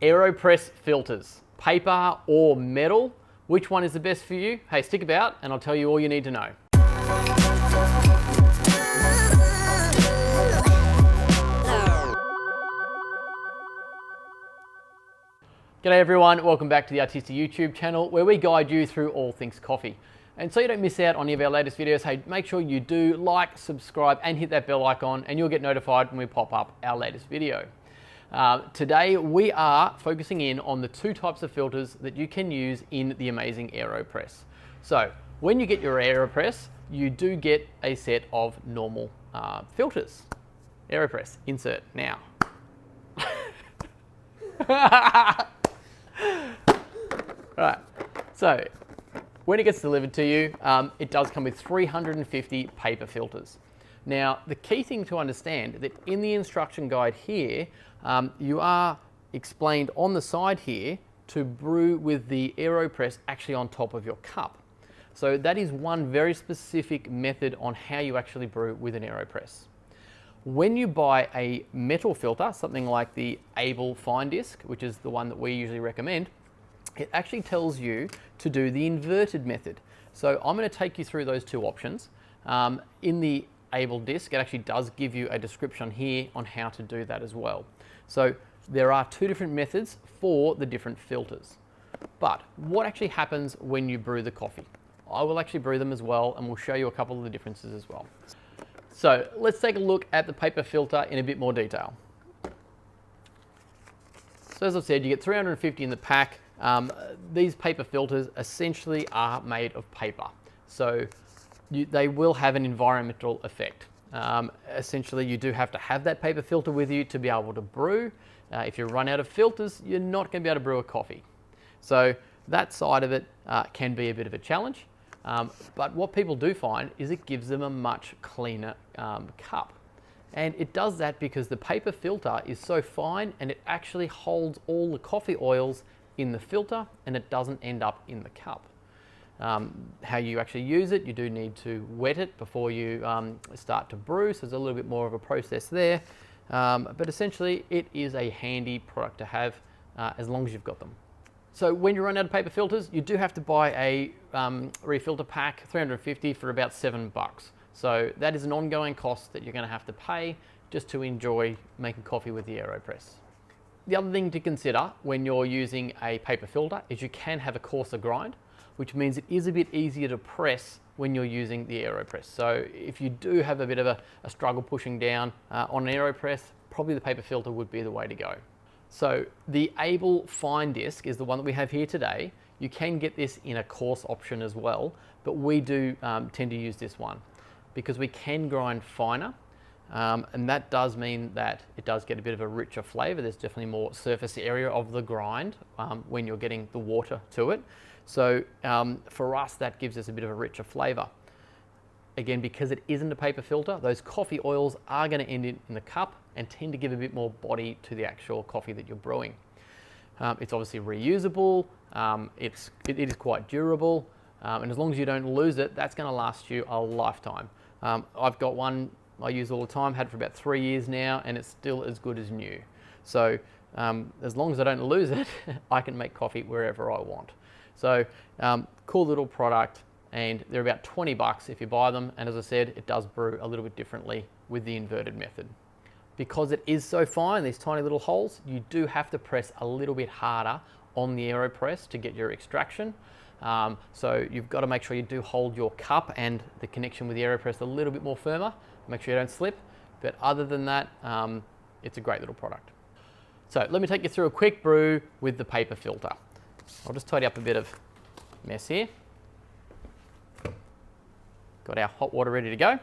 AeroPress filters, paper or metal. Which one is the best for you? Hey, stick about and I'll tell you all you need to know. G'day everyone, welcome back to the Artista YouTube channel where we guide you through all things coffee. And so you don't miss out on any of our latest videos, hey, make sure you do like, subscribe and hit that bell icon and you'll get notified when we pop up our latest video. Today we are focusing in on the two types of filters that you can use in the amazing AeroPress. So when you get your AeroPress, you do get a set of normal filters. AeroPress, insert now. Right, so when it gets delivered to you, it does come with 350 paper filters. Now, the key thing to understand that in the instruction guide here, you are explained on the side here to brew with the AeroPress actually on top of your cup. So that is one very specific method on how you actually brew with an AeroPress. When you buy a metal filter, something like the Able Fine Disc, which is the one that we usually recommend, it actually tells you to do the inverted method. So I'm going to take you through those two options. In the Able disc, it actually does give you a description here on how to do that as well. So there are two different methods for the different filters. But what actually happens when you brew the coffee? I will actually brew them as well, and we'll show you a couple of the differences as well. So let's take a look at the paper filter in a bit more detail. So as I've said, you get 350 in the pack. These paper filters essentially are made of paper. So they will have an environmental effect. Essentially, you do have to have that paper filter with you to be able to brew. If you run out of filters, you're not going to be able to brew a coffee. So that side of it can be a bit of a challenge. But what people do find is it gives them a much cleaner cup. And it does that because the paper filter is so fine and it actually holds all the coffee oils in the filter and it doesn't end up in the cup. How you actually use it, you do need to wet it before you start to brew, so there's a little bit more of a process there. But essentially it is a handy product to have as long as you've got them. So when you run out of paper filters, you do have to buy a refilter pack, 350 for about $7. So that is an ongoing cost that you're going to have to pay just to enjoy making coffee with the AeroPress. The other thing to consider when you're using a paper filter is you can have a coarser grind, which means it is a bit easier to press when you're using the AeroPress. So if you do have a bit of a struggle pushing down on an AeroPress, probably the paper filter would be the way to go. So the Able Fine Disc is the one that we have here today. You can get this in a coarse option as well, but we do tend to use this one because we can grind finer. And that does mean that it does get a bit of a richer flavor. There's definitely more surface area of the grind when you're getting the water to it. So for us, that gives us a bit of a richer flavor. Again, because it isn't a paper filter, those coffee oils are going to end in the cup and tend to give a bit more body to the actual coffee that you're brewing. It's obviously reusable, it is quite durable, and as long as you don't lose it, that's going to last you a lifetime. I've got one I use all the time, had it for about 3 years now, and it's still as good as new. So as long as I don't lose it, I can make coffee wherever I want. So cool little product, and they're about $20 if you buy them. And as I said, it does brew a little bit differently with the inverted method. Because it is so fine, these tiny little holes, you do have to press a little bit harder on the AeroPress to get your extraction. So you've got to make sure you do hold your cup and the connection with the AeroPress a little bit more firmer. Make sure you don't slip. But other than that, it's a great little product. So let me take you through a quick brew with the paper filter. I'll just tidy up a bit of mess here. Got our hot water ready to go.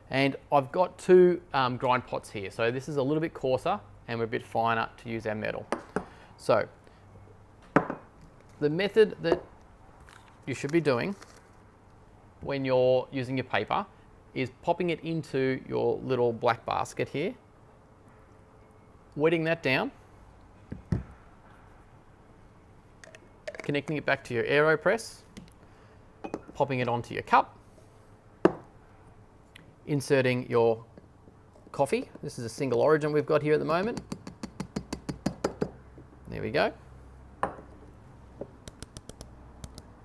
And I've got two grind pots here. So this is a little bit coarser and we're a bit finer to use our metal. So the method that you should be doing when you're using your paper is popping it into your little black basket here, wetting that down, connecting it back to your AeroPress, popping it onto your cup, inserting your coffee. This is a single origin we've got here at the moment. There we go.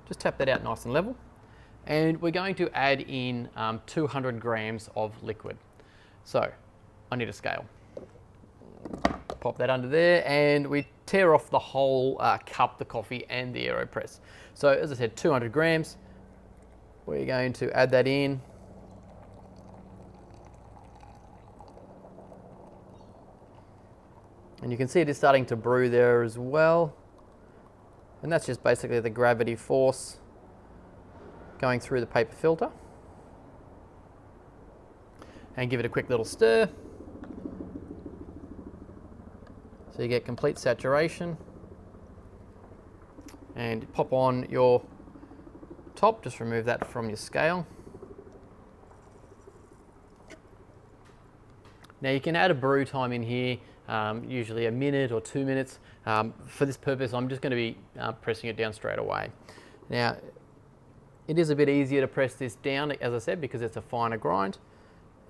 Just tap that out nice and level. And we're going to add in 200 grams of liquid. So I need a scale. Pop that under there, and we tear off the whole cup, the coffee and the AeroPress. So as I said, 200 grams. We're going to add that in. And you can see it is starting to brew there as well. And that's just basically the gravity force going through the paper filter. And give it a quick little stir. So you get complete saturation. And pop on your top, just remove that from your scale. Now you can add a brew time in here, usually a minute or 2 minutes. For this purpose, I'm just going to be pressing it down straight away. Now, it is a bit easier to press this down, as I said, because it's a finer grind.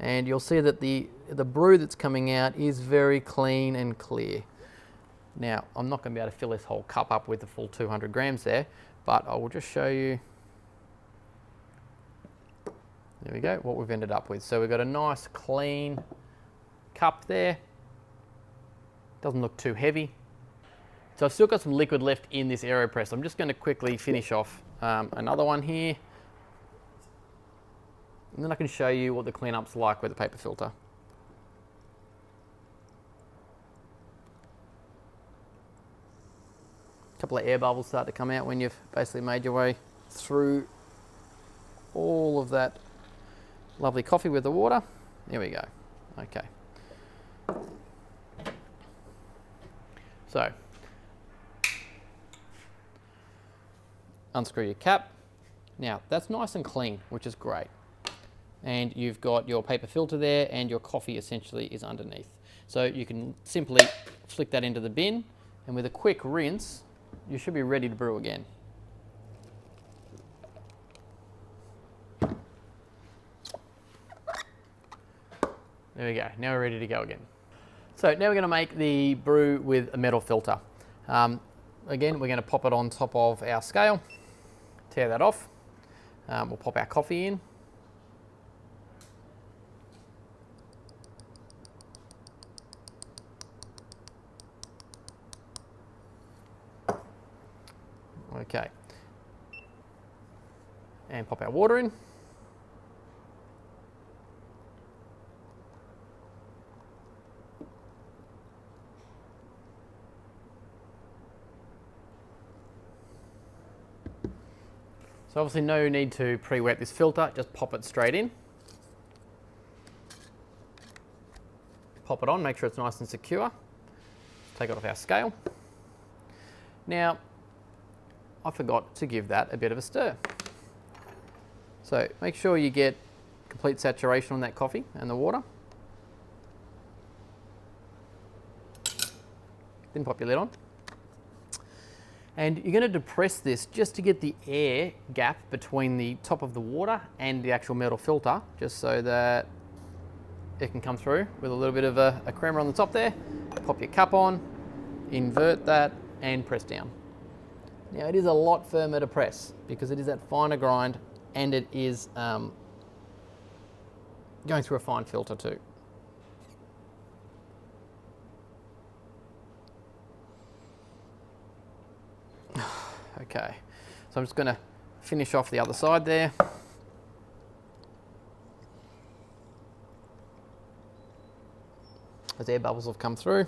And you'll see that the brew that's coming out is very clean and clear. Now, I'm not going to be able to fill this whole cup up with the full 200 grams there, but I will just show you. There we go, what we've ended up with. So we've got a nice clean cup there. Doesn't look too heavy. So I've still got some liquid left in this AeroPress. I'm just going to quickly finish off another one here. And then I can show you what the cleanup's like with the paper filter. A couple of air bubbles start to come out when you've basically made your way through all of that lovely coffee with the water. There we go. Okay. So, unscrew your cap. Now, that's nice and clean, which is great. And you've got your paper filter there, and your coffee essentially is underneath. So you can simply flick that into the bin, and with a quick rinse, you should be ready to brew again. There we go, now we're ready to go again. So now we're going to make the brew with a metal filter. Again, we're going to pop it on top of our scale, tear that off. We'll pop our coffee in. Okay. And pop our water in. So obviously no need to pre-wet this filter, just pop it straight in. Pop it on, make sure it's nice and secure. Take it off our scale. Now, I forgot to give that a bit of a stir. So make sure you get complete saturation on that coffee and the water. Then pop your lid on. And you're going to depress this just to get the air gap between the top of the water and the actual metal filter, just so that it can come through with a little bit of a creamer on the top there. Pop your cup on, invert that, and press down. Now it is a lot firmer to press because it is that finer grind, and it is going through a fine filter too. Okay, so I'm just going to finish off the other side there. As air bubbles have come through.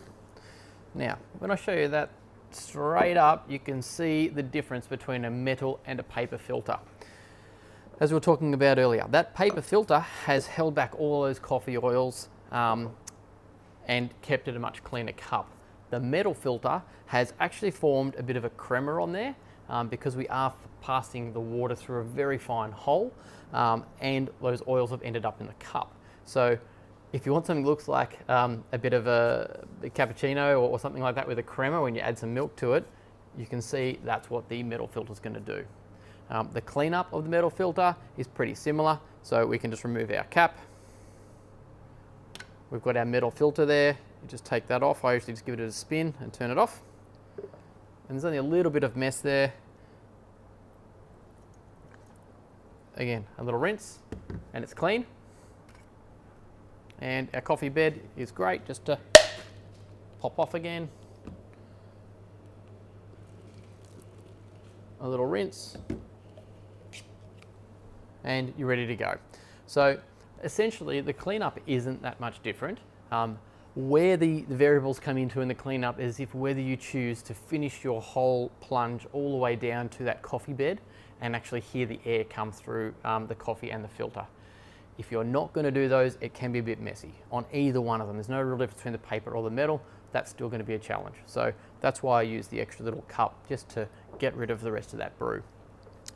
Now, when I show you that straight up, you can see the difference between a metal and a paper filter. As we were talking about earlier, that paper filter has held back all those coffee oils and kept it a much cleaner cup. The metal filter has actually formed a bit of a creamer on there because we are passing the water through a very fine hole, and those oils have ended up in the cup. So if you want something that looks like a bit of a cappuccino or something like that with a crema, when you add some milk to it, you can see that's what the metal filter is going to do. The cleanup of the metal filter is pretty similar, so we can just remove our cap. We've got our metal filter there. You just take that off. I usually just give it a spin and turn it off. And there's only a little bit of mess there. Again, a little rinse and it's clean. And our coffee bed is great just to pop off again. A little rinse and you're ready to go. So essentially the cleanup isn't that much different. Where the variables come into in the cleanup is if whether you choose to finish your whole plunge all the way down to that coffee bed and actually hear the air come through the coffee and the filter. If you're not going to do those, it can be a bit messy on either one of them. There's no real difference between the paper or the metal. That's still going to be a challenge. So that's why I use the extra little cup just to get rid of the rest of that brew.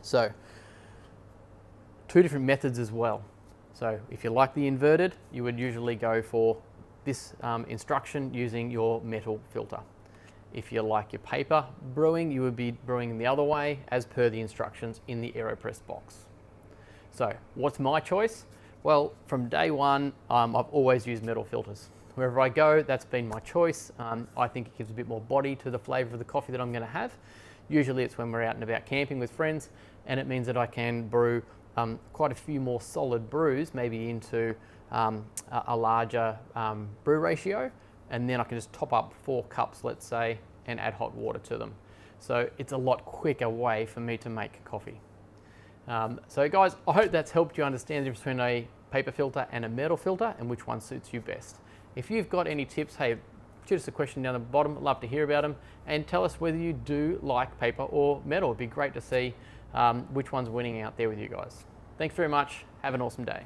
So 2 different methods as well. So if you like the inverted, you would usually go for this instruction using your metal filter. If you like your paper brewing, you would be brewing the other way as per the instructions in the AeroPress box. So what's my choice? Well, from day one, I've always used metal filters. Wherever I go, that's been my choice. I think it gives a bit more body to the flavour of the coffee that I'm going to have. Usually it's when we're out and about camping with friends, and it means that I can brew quite a few more solid brews, maybe into a larger brew ratio, and then I can just top up 4 cups, let's say, and add hot water to them. So it's a lot quicker way for me to make coffee. So guys, I hope that's helped you understand the difference between a paper filter and a metal filter and which one suits you best. If you've got any tips, hey, shoot us a question down the bottom. I'd love to hear about them, and tell us whether you do like paper or metal. It'd be great to see which one's winning out there with you guys. Thanks very much. Have an awesome day.